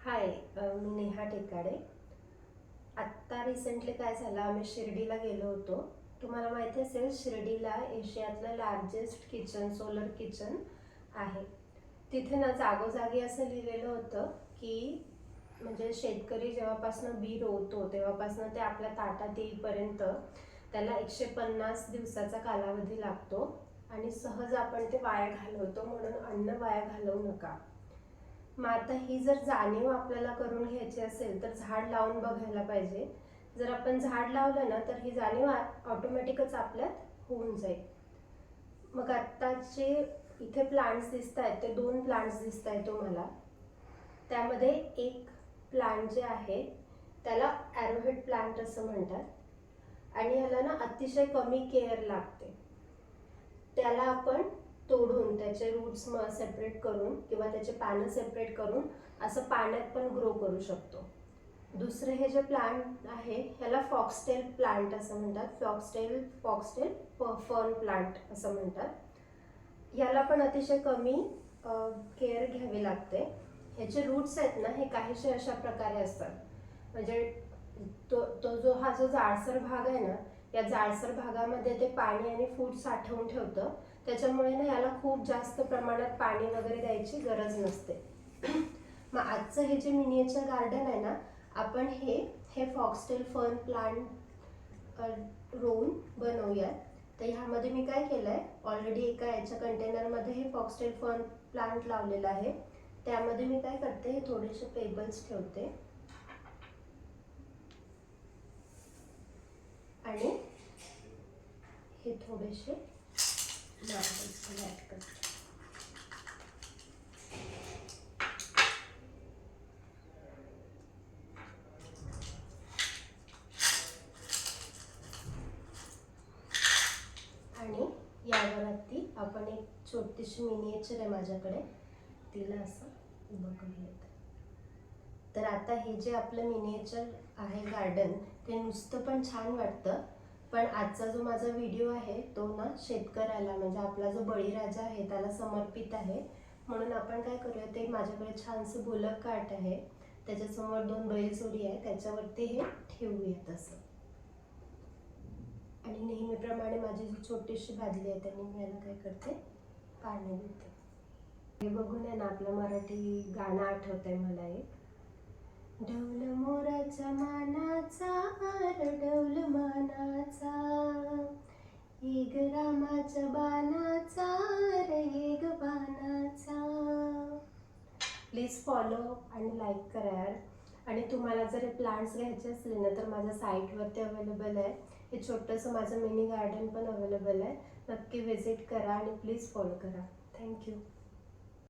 हाय, मी नेहा टेकाडे. आत्ता रिसेंटली काय झालं, आम्ही शिर्डीला गेलो होतो. तुम्हाला माहिती असेल, शिर्डीला एशियातलं लार्जेस्ट किचन, सोलर किचन आहे. तिथे ना जागोजागी असं लिहिलेलं होतं की म्हणजे शेतकरी जेव्हापासनं बी रोवतो तेव्हापासनं ते आपल्या ताटात येईपर्यंत त्याला 150 दिवसाचा कालावधी लागतो आणि सहज आपण ते वाया घालवतो, म्हणून अन्न वाया घालवू नका. मग आता ही जर जाणीव आपल्याला करून घ्यायची असेल तर झाड लावून बघायला पाहिजे. जर आपण झाड लावलं ना तर ही जाणीव ऑटोमॅटिकच आपल्यात होऊन जाईल. मग आत्ताचे इथे प्लांट्स दिसत आहेत ते 2 प्लांट्स दिसत आहेत तुम्हाला. त्यामध्ये एक प्लांट जे आहे त्याला ॲरोहेड प्लांट असं म्हणतात आणि ह्याला ना अतिशय कमी केअर लागते. त्याला आपण तोडून त्याचे रूट्स सेपरेट करून किंवा त्याचे पानं सेपरेट करून असं पाण्यात पण ग्रो करू शकतो. दुसरे हे जे प्लांट आहे ह्याला फॉक्सटेल प्लांट असं म्हणतात. फॉक्सटेल फर्न प्लांट असं म्हणतात. ह्याला पण अतिशय कमी केअर घ्यावी लागते. ह्याचे रूट्स आहेत ना हे काहीशे अशा प्रकारे असतात. म्हणजे तो जो जाडसर भाग आहे ना, या जाडसर भागामध्ये ते पाणी आणि फूड साठवून ठेवतं. त्याच्यामुळे ना याला खूप जास्त प्रमाणात पाणी वगैरे द्यायची गरज नसते. मग आजचं हे जे मिनिएचर गार्डन आहे ना, आपण हे फॉक्सटेल फर्न प्लांट रोवून बनवूया. तर ह्यामध्ये मी काय केलंय, ऑलरेडी एका याच्या कंटेनरमध्ये हे फॉक्सटेल फर्न प्लांट लावलेलं आहे. त्यामध्ये मी काय करते, हे थोडेसे पेबल्स ठेवते आणि हे थोडेसे मार्बल्स ॲड करते. आणि यावरती आपण एक छोटीशी मिनिएचर आहे माझ्याकडे, तिला असं उभं करूयात. तर आता हे जे आपलं मिनिएचर आहे गार्डन, ते नुसतं पण छान वाटतं, पण आजचा जो माझा व्हिडिओ आहे तो ना शेतकऱ्याला म्हणजे आपला जो बळीराजा आहे त्याला समर्पित आहे. म्हणून आपण काय करूया, ते माझ्याकडे छानसं गोलक काठ आहे, त्याच्यासमोर 2 बैलजोडी आहे, त्याच्यावरती हे ठेवूयात असं. आणि नेहमीप्रमाणे माझी जी छोटीशी भाजली आहे त्याने मी याला काय करते, पाणी देते. हे बघून आहे ना आपलं मराठी गाणं आठवतंय मला एक. ढोल मोराच्या मानाचा, डौल मानाचा, एक रामाच्या बाणाचा, एक बाणाचा. प्लीज फॉलो आणि लाईक करा यार. आणि तुम्हाला जर प्लांट्स घ्यायचे असले ना तर माझ्या साईटवरती अवेलेबल आहे. हे छोटंसं माझं मिनी गार्डन पण अवेलेबल आहे. नक्की व्हिजिट करा आणि प्लीज फॉलो करा. थँक्यू.